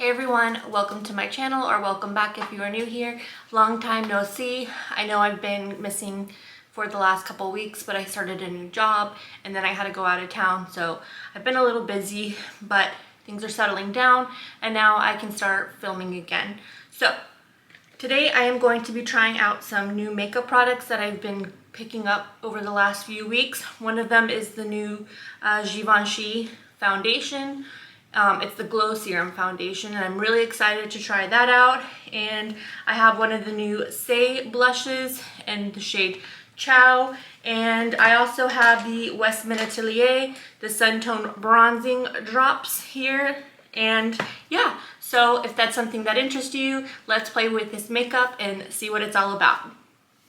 Hey everyone, welcome to my channel, or welcome back if you are new here. Long time no see. I know I've been missing for the last couple weeks, but I started a new job and then I had to go out of town, so I've been a little busy, but things are settling down and now I can start filming again. So today I am going to be trying out some new makeup products that I've been picking up over the last few weeks. One of them is the new Givenchy foundation. It's the Glow Serum Foundation, and I'm really excited to try that out. And I have one of the new Saie blushes in the shade Chow, and I also have the Westman Atelier, the Sun Tone Bronzing Drops here. And yeah, so if that's something that interests you, let's play with this makeup and see what it's all about.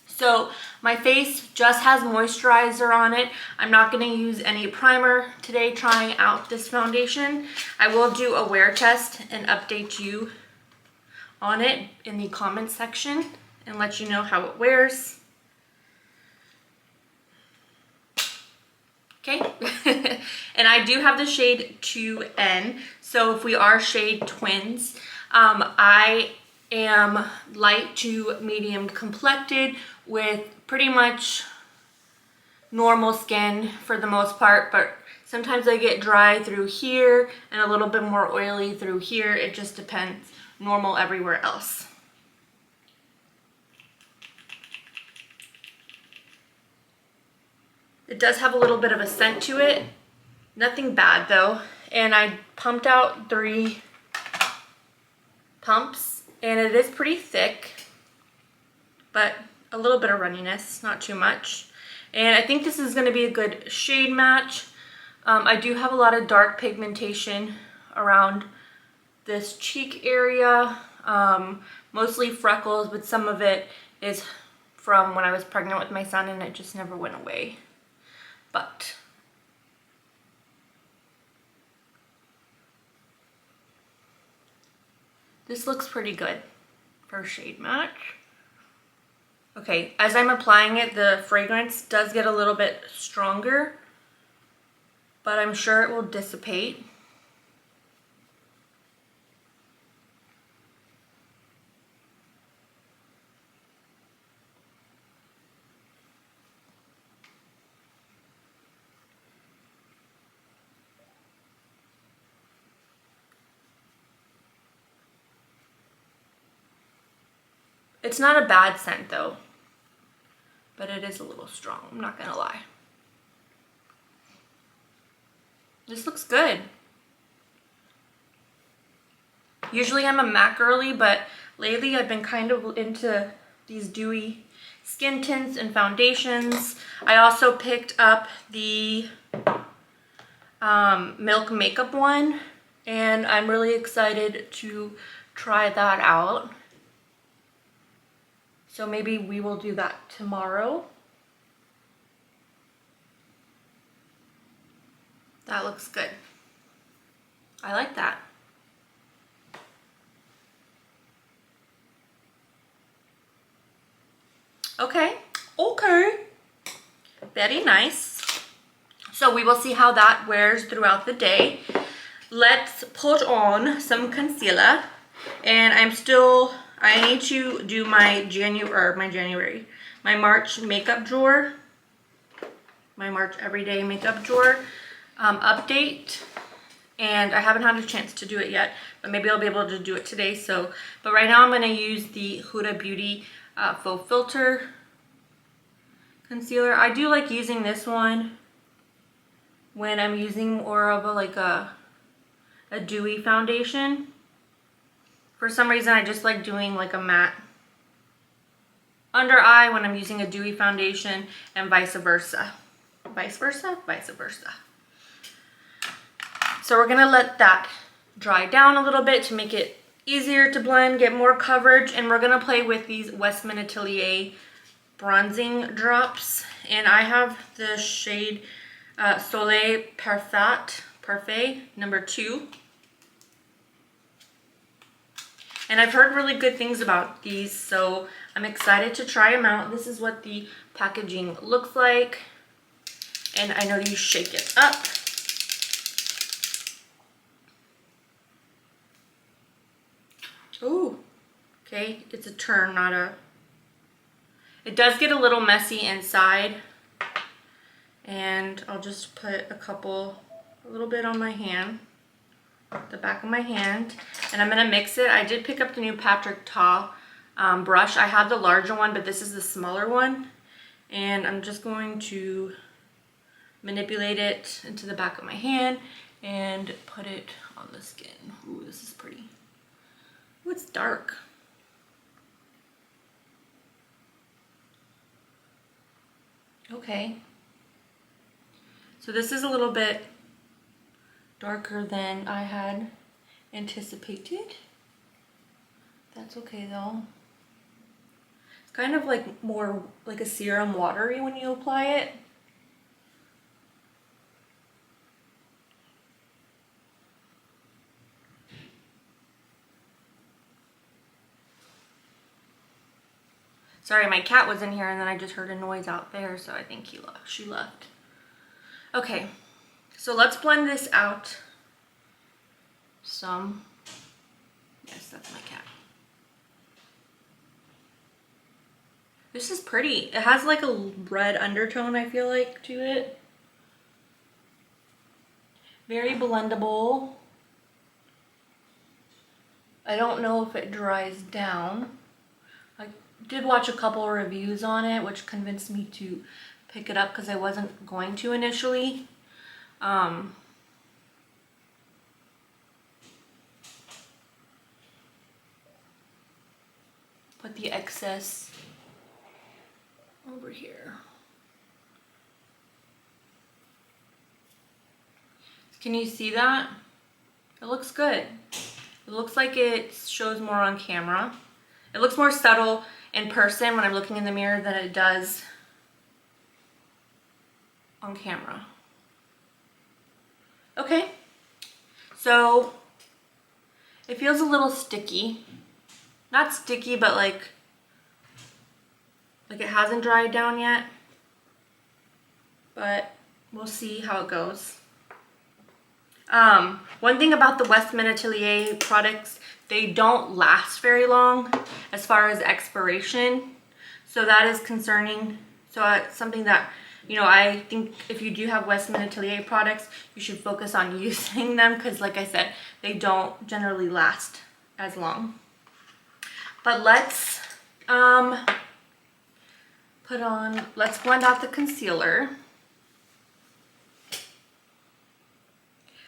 So my face just has moisturizer on it. I'm not going to use any primer today trying out this foundation. I will do a wear test and update you on it in the comments section and let you know how it wears. Okay, and I do have the shade 2N, so if we are shade twins, I am light to medium complected with pretty much normal skin for the most part, but sometimes I get dry through here and a little bit more oily through here. It just depends. Normal everywhere else. It does have a little bit of a scent to it. Nothing bad though. And I pumped out 3 pumps, and it is pretty thick, but a little bit of runniness, not too much. And I think this is going to be a good shade match. I do have a lot of dark pigmentation around this cheek area, mostly freckles, but some of it is from when I was pregnant with my son and it just never went away. But this looks pretty good for shade match. Okay, as I'm applying it, the fragrance does get a little bit stronger, but I'm sure it will dissipate. It's not a bad scent though, but it is a little strong, I'm not gonna lie. This looks good. Usually I'm a MAC girly, but lately I've been kind of into these dewy skin tints and foundations. I also picked up the Milk Makeup one, and I'm really excited to try that out. So maybe we will do that tomorrow. That looks good. I like that. Okay, very nice. So we will see how that wears throughout the day. Let's put on some concealer, and I need to do my March makeup drawer, my March everyday makeup drawer update, and I haven't had a chance to do it yet, but maybe I'll be able to do it today. But right now I'm going to use the Huda Beauty Faux Filter concealer. I do like using this one when I'm using more of a dewy foundation. For some reason, I just like doing like a matte under eye when I'm using a dewy foundation, and vice versa. Vice versa? Vice versa. So we're gonna let that dry down a little bit to make it easier to blend, get more coverage, and we're gonna play with these Westman Atelier Bronzing Drops. And I have the shade Soleil Parfait number 2. And I've heard really good things about these, so I'm excited to try them out. This is what the packaging looks like. And I know you shake it up. Okay, it's a turn, not a... It does get a little messy inside. And I'll just put a little bit on my hand, the back of my hand. And I'm gonna mix it. I did pick up the new Patrick Ta brush. I have the larger one, but this is the smaller one. And I'm just going to manipulate it into the back of my hand and put it on the skin. Ooh, this is pretty. Ooh, it's dark. Okay. So this is a little bit darker than I had anticipated. That's okay though. It's kind of like more like a serum watery when you apply it. Sorry, my cat was in here and then I just heard a noise out there, so I think she left. Okay, so let's blend this out some. Yes, that's my cat. This is pretty. It has like a red undertone, I feel like, to it. Very blendable. I don't know if it dries down. I did watch a couple reviews on it, which convinced me to pick it up because I wasn't going to initially. Put the excess over here. Can you see that? It looks good. It looks like it shows more on camera. It looks more subtle in person when I'm looking in the mirror than it does on camera. Okay, so it feels a little sticky. Not sticky, but like it hasn't dried down yet. But we'll see how it goes. One thing about the Westman Atelier products, they don't last very long as far as expiration. So that is concerning. So it's something that, you know, I think if you do have Westman Atelier products, you should focus on using them because, like I said, they don't generally last as long. But let's let's blend out the concealer.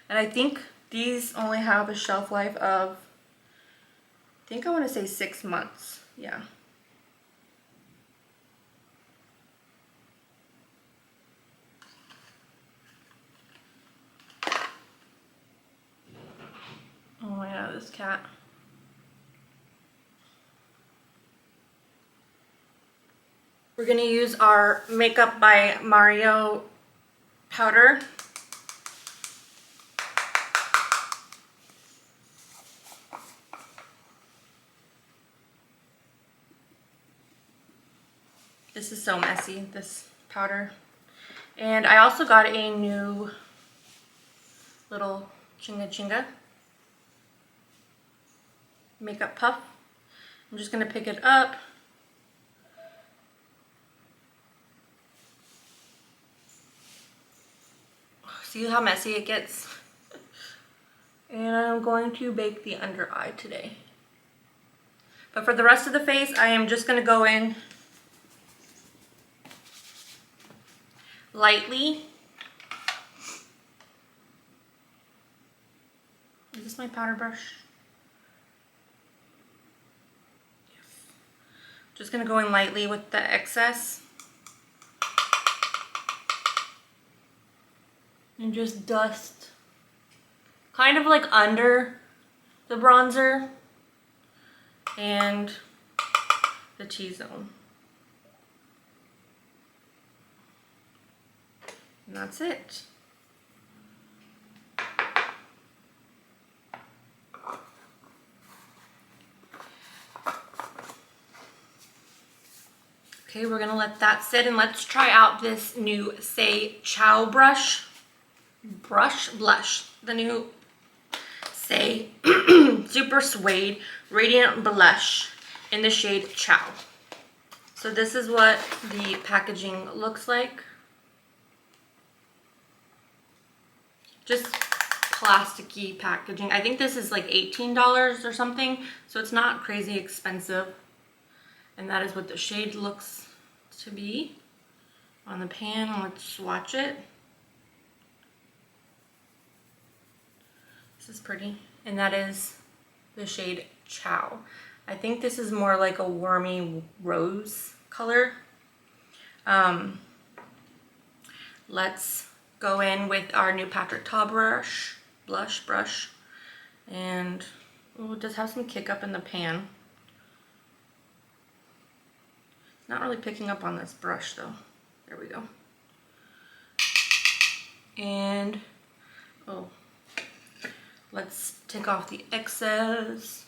And I think these only have a shelf life of, I think I want to say 6 months. Yeah. Oh my god, this cat. We're going to use our Makeup by Mario powder. This is so messy, this powder. And I also got a new little chinga makeup puff. I'm just gonna pick it up. See how messy it gets? And I'm going to bake the under eye today. But for the rest of the face, I am just gonna go in lightly. Is this my powder brush? Yes. Just gonna go in lightly with the excess. And just dust kind of like under the bronzer and the T-zone. And that's it. Okay, we're gonna let that sit and let's try out this new Saie blush. The new Saie Super Suede Radiant Blush. in the shade Chow. So this is what the packaging looks like. Just plasticky packaging. I think this is like $18 or something, so it's not crazy expensive. And that is what the shade looks to be on the pan. Let's swatch it. This is pretty. And that is the shade Chow. I think this is more like a wormy rose color. Let's go in with our new Patrick Ta blush. And oh, it does have some kick up in the pan. It's not really picking up on this brush though. There we go. And oh, let's take off the excess.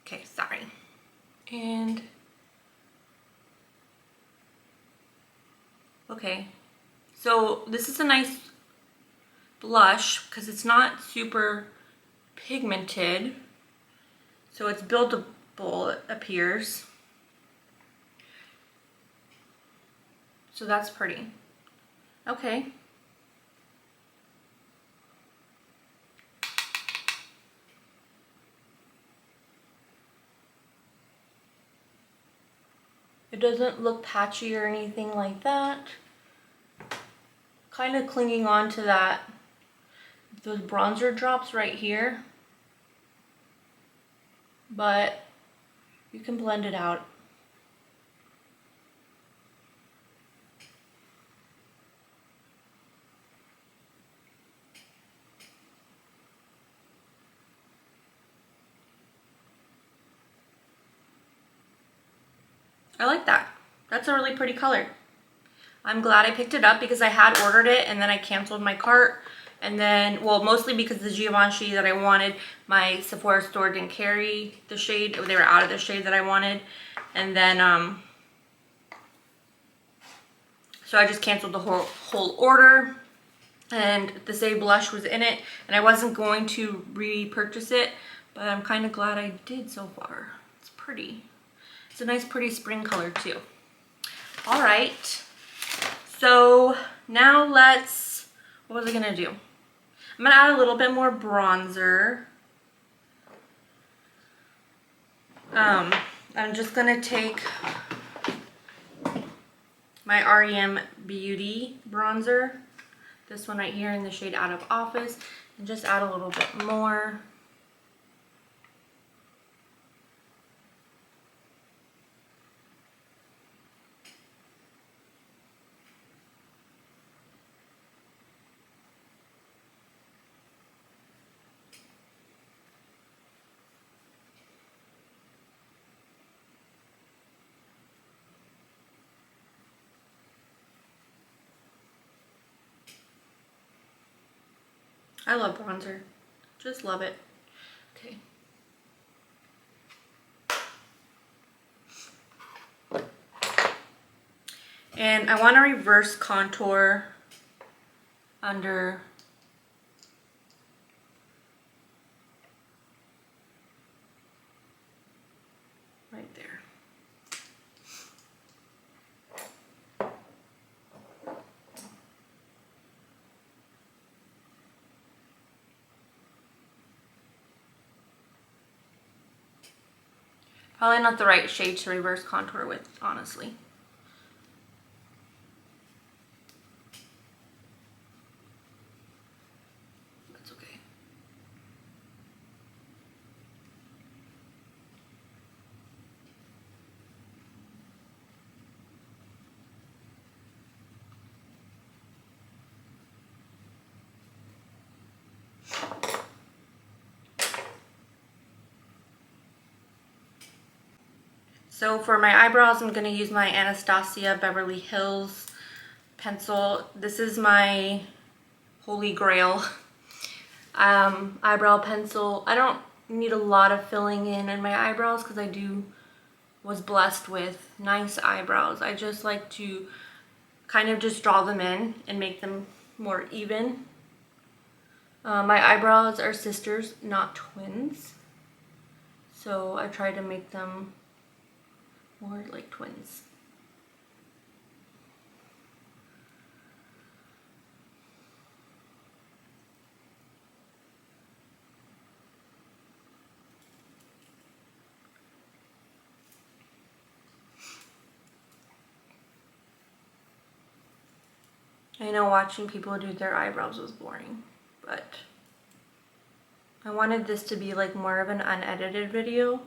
Okay, sorry. And okay, so this is a nice blush because it's not super pigmented, so it's buildable, it appears. So that's pretty. Okay. It doesn't look patchy or anything like that. Kind of clinging on to that, those bronzer drops right here. But you can blend it out. I like that. That's a really pretty color. I'm glad I picked it up because I had ordered it and then I canceled my cart. And then, well, mostly because the Givenchy that I wanted, my Sephora store didn't carry the shade. They were out of the shade that I wanted. And then, so I just canceled the whole order. And the Saie blush was in it. And I wasn't going to repurchase it, but I'm kind of glad I did so far. It's pretty. It's a nice pretty spring color too. All right, so now let's, what was I gonna do? I'm gonna add a little bit more bronzer. I'm just gonna take my REM Beauty bronzer, this one right here in the shade Out of Office, and just add a little bit more. I love bronzer. Just love it. Okay. And I want to reverse contour under right there. Probably not the right shade to reverse contour with, honestly. That's okay. So for my eyebrows, I'm going to use my Anastasia Beverly Hills pencil. This is my holy grail eyebrow pencil. I don't need a lot of filling in my eyebrows because I was blessed with nice eyebrows. I just like to kind of just draw them in and make them more even. My eyebrows are sisters, not twins. So I try to make them more like twins. I know watching people do their eyebrows was boring, but I wanted this to be like more of an unedited video.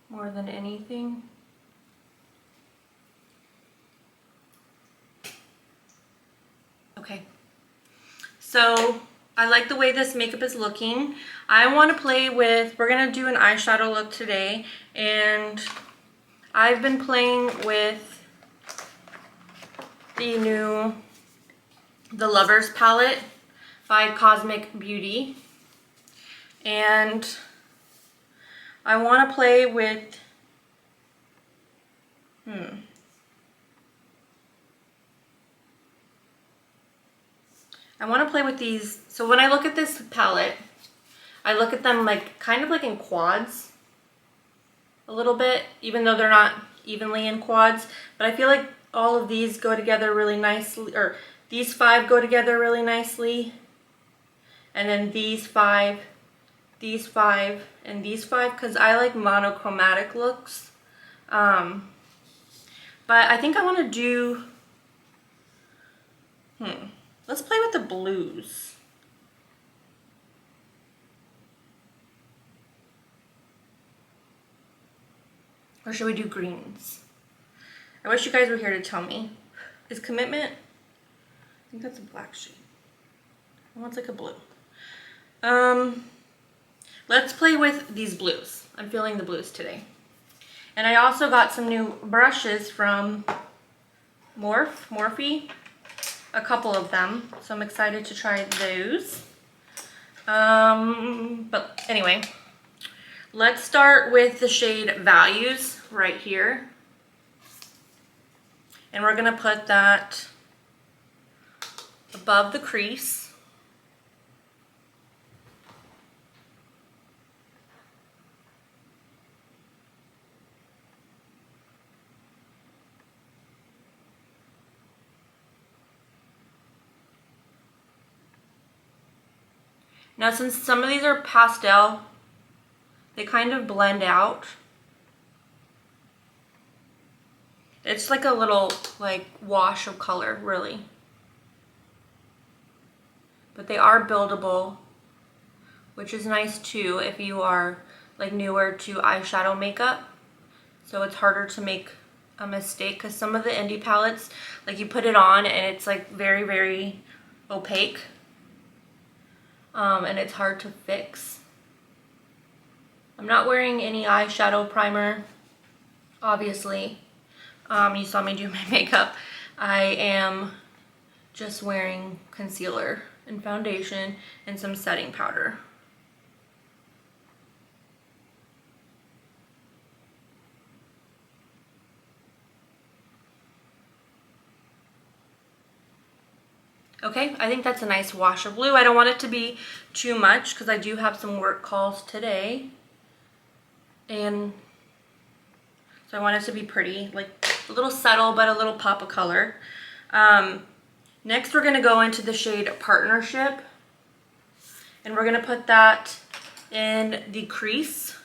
More than anything. Okay, so I like the way this makeup is looking. I want to play with, we're going to do an eyeshadow look today, and I've been playing with the Lovers palette by Cosmic Beauty, and I want to play with, I want to play with these. So when I look at this palette, I look at them like kind of like in quads a little bit, even though they're not evenly in quads. But I feel like all of these go together really nicely, or these 5 go together really nicely. And then these 5, and these 5, because I like monochromatic looks. But I think I want to do, let's play with the blues. Or should we do greens? I wish you guys were here to tell me. Is Commitment? I think that's a black shade. Oh, it's like a blue. Let's play with these blues. I'm feeling the blues today. And I also got some new brushes from Morphe. A couple of them, so I'm excited to try those. But anyway, let's start with the shade Values right here. And we're gonna put that above the crease. Now, since some of these are pastel, they kind of blend out. It's like a little like wash of color, really. But they are buildable, which is nice too if you are like newer to eyeshadow makeup. So it's harder to make a mistake, because some of the indie palettes, like you put it on and it's like very, very opaque. And it's hard to fix. I'm not wearing any eyeshadow primer, obviously. You saw me do my makeup. I am just wearing concealer and foundation and some setting powder. Okay, I think that's a nice wash of blue. I don't want it to be too much because I do have some work calls today. And so I want it to be pretty, like a little subtle, but a little pop of color. Next, we're gonna go into the shade Partnership. And we're gonna put that in the crease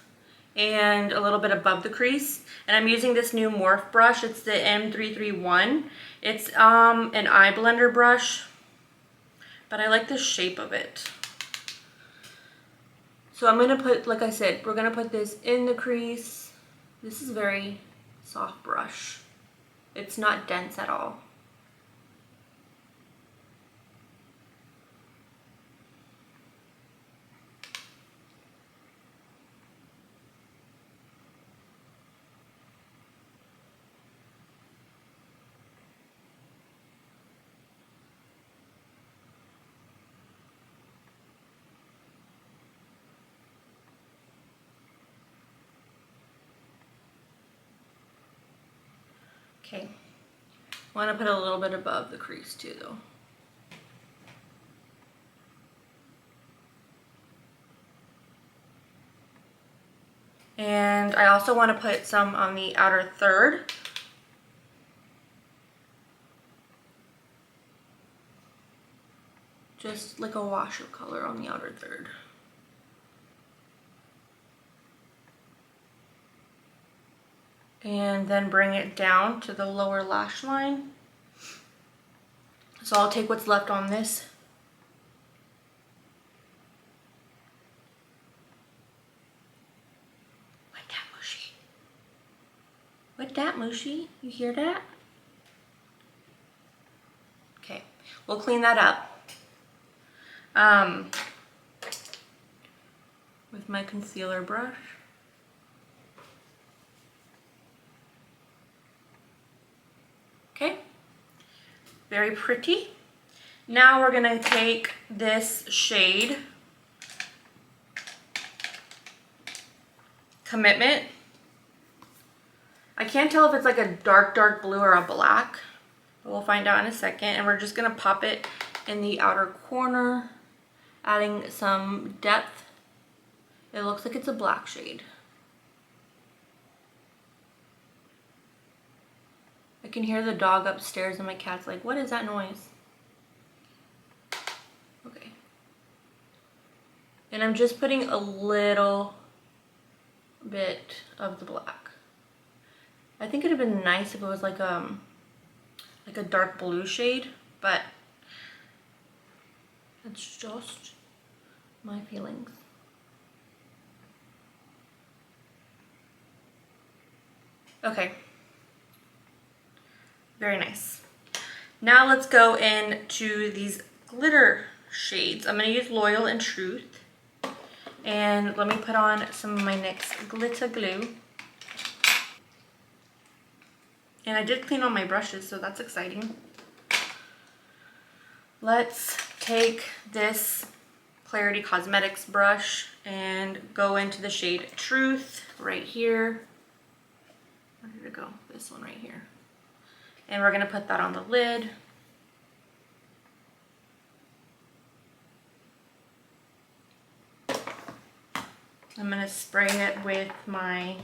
and a little bit above the crease. And I'm using this new Morphe brush. It's the M331. It's an eye blender brush, but I like the shape of it. So I'm gonna put, like I said, we're gonna put this in the crease. This is a very soft brush. It's not dense at all. Okay, I want to put a little bit above the crease too though. And I also want to put some on the outer third. Just like a wash of color on the outer third. And then bring it down to the lower lash line. So I'll take what's left on this. What that mushy? What that mushy? You hear that? Okay, we'll clean that up. With my concealer brush. Okay, very pretty. Now we're gonna take this shade, Commitment. I can't tell if it's like a dark blue or a black, but we'll find out in a second. And we're just gonna pop it in the outer corner, adding some depth. It looks like it's a black shade. I can hear the dog upstairs and my cat's like, what is that noise? Okay. And I'm just putting a little bit of the black. I think it'd have been nice if it was like a dark blue shade, but it's just my feelings. Okay. Very nice. Now let's go into these glitter shades. I'm going to use Loyal and Truth. And let me put on some of my NYX Glitter Glue. And I did clean all my brushes, so that's exciting. Let's take this Clarity Cosmetics brush and go into the shade Truth right here. Where did it go? This one right here. And we're going to put that on the lid. I'm going to spray it with my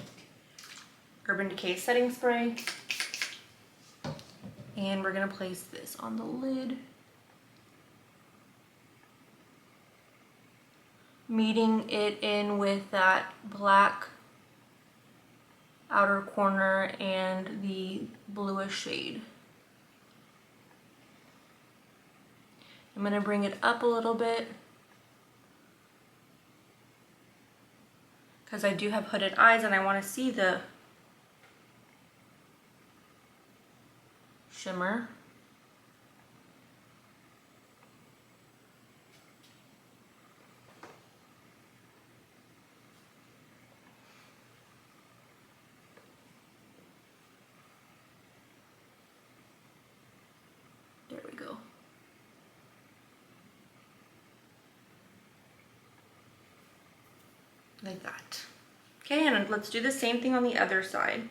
Urban Decay setting spray. And we're going to place this on the lid. Meeting it in with that black outer corner and the bluish shade. I'm going to bring it up a little bit because I do have hooded eyes and I want to see the shimmer. There we go. Like that. Okay, and let's do the same thing on the other side.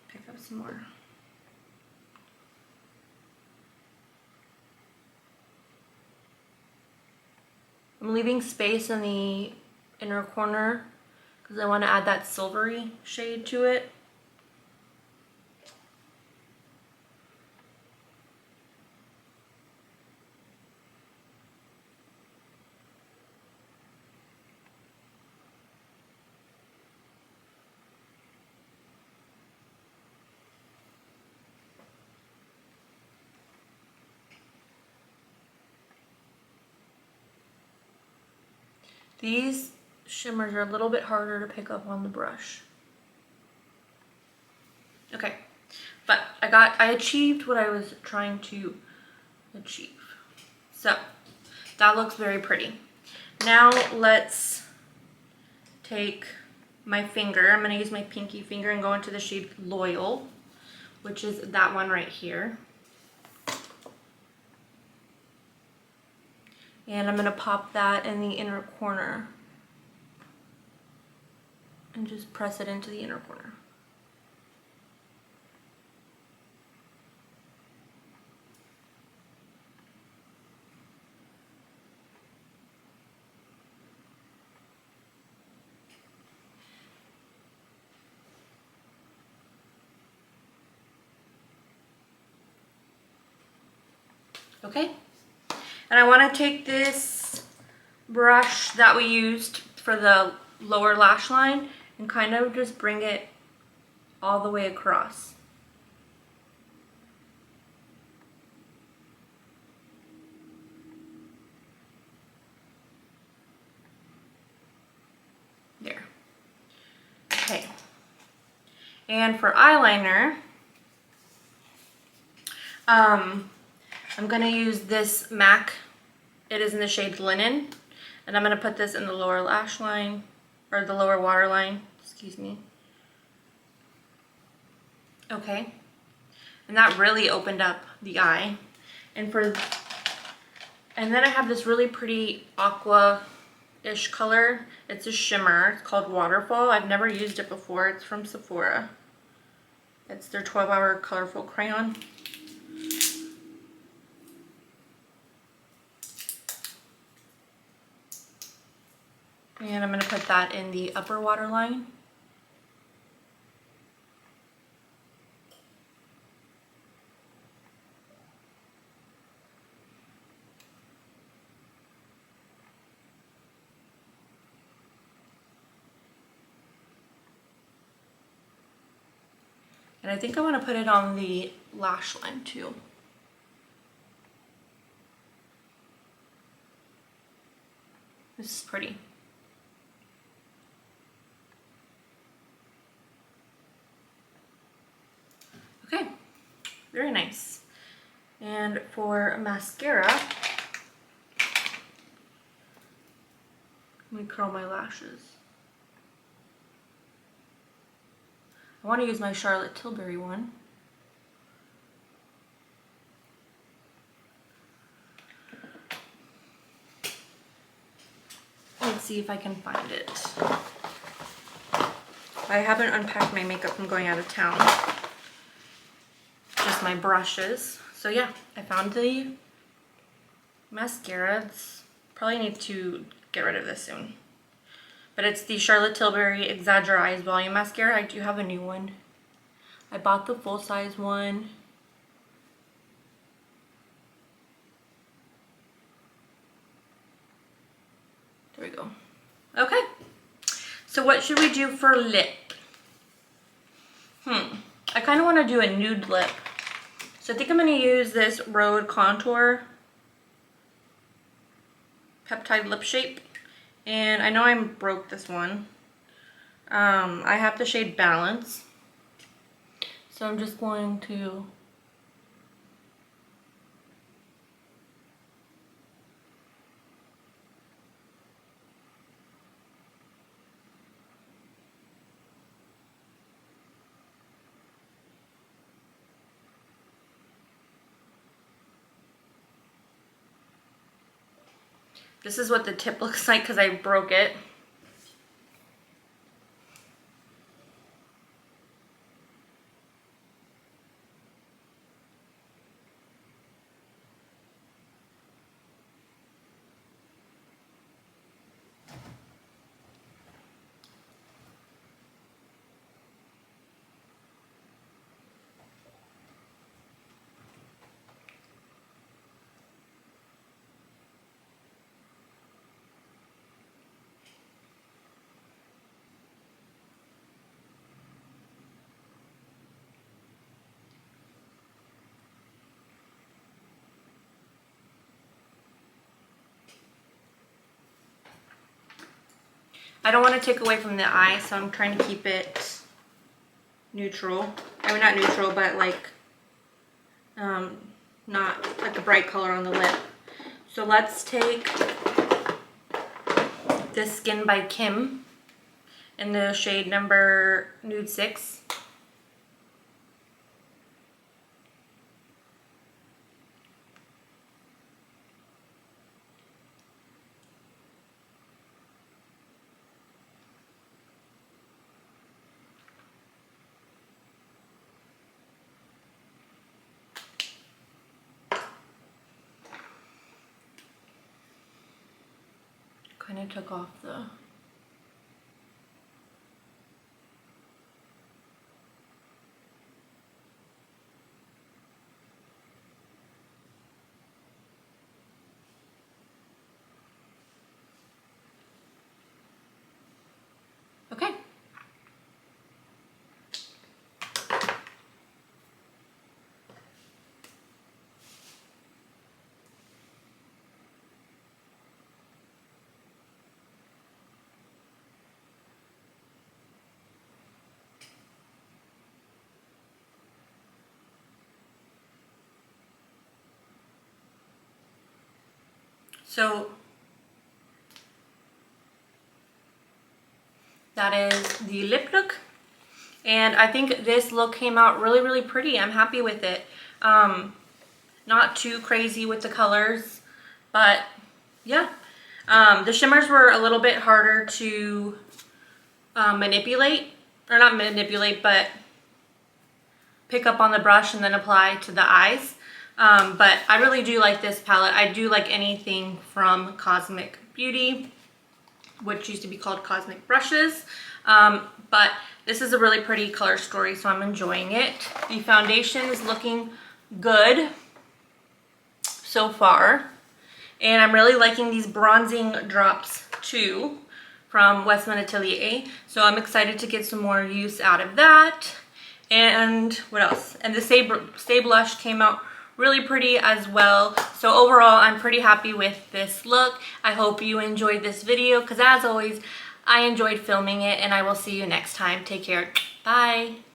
Pick up some more. I'm leaving space in the inner corner because I want to add that silvery shade to it. These shimmers are a little bit harder to pick up on the brush. Okay, but I achieved what I was trying to achieve. So that looks very pretty. Now let's take my finger. I'm going to use my pinky finger and go into the shade Loyal, which is that one right here. And I'm gonna pop that in the inner corner and just press it into the inner corner. Okay, and I want to take this brush that we used for the lower lash line and kind of just bring it all the way across. There. Okay. And for eyeliner, I'm gonna use this MAC. It is in the shade Linen, and I'm gonna put this in the lower lash line, or the lower waterline, excuse me. Okay, and that really opened up the eye. And then I have this really pretty aqua-ish color. It's a shimmer. It's called Waterfall. I've never used it before. It's from Sephora. It's their 12-hour colorful crayon. And I'm going to put that in the upper waterline. And I think I want to put it on the lash line too. This is pretty. Okay, very nice. And for mascara, let me curl my lashes. I want to use my Charlotte Tilbury one. Let's see if I can find it. I haven't unpacked my makeup from going out of town. Just my brushes. So yeah, I found the mascara. Probably need to get rid of this soon. But it's the Charlotte Tilbury Exagger Eyes Volume Mascara. I do have a new one. I bought the full-size one. There we go. Okay. So what should we do for lip? I kind of want to do a nude lip. So I think I'm going to use this Rhode Contour Peptide Lip Shape. And I know I broke this one. I have the shade Balance. So I'm just going to this is what the tip looks like because I broke it. I don't want to take away from the eye, so I'm trying to keep it neutral. I mean, not neutral, but like, not like a bright color on the lip. So let's take this Skin by Kim in the shade number Nude 6. kind of took off the... Okay. So that is the lip look, and I think this look came out really pretty. I'm happy with it. Not too crazy with the colors, but yeah. The shimmers were a little bit harder to manipulate, or not manipulate, but pick up on the brush and then apply to the eyes. But I really do like this palette. I do like anything from Cosmic Beauty, which used to be called Cosmic Brushes. But this is a really pretty color story, so I'm enjoying it. The foundation is looking good so far. And I'm really liking these bronzing drops too from Westman Atelier. So I'm excited to get some more use out of that. And what else? And the Saie blush came out really pretty as well. So overall, I'm pretty happy with this look. I hope you enjoyed this video, because as always, I enjoyed filming it, and I will see you next time. Take care. Bye.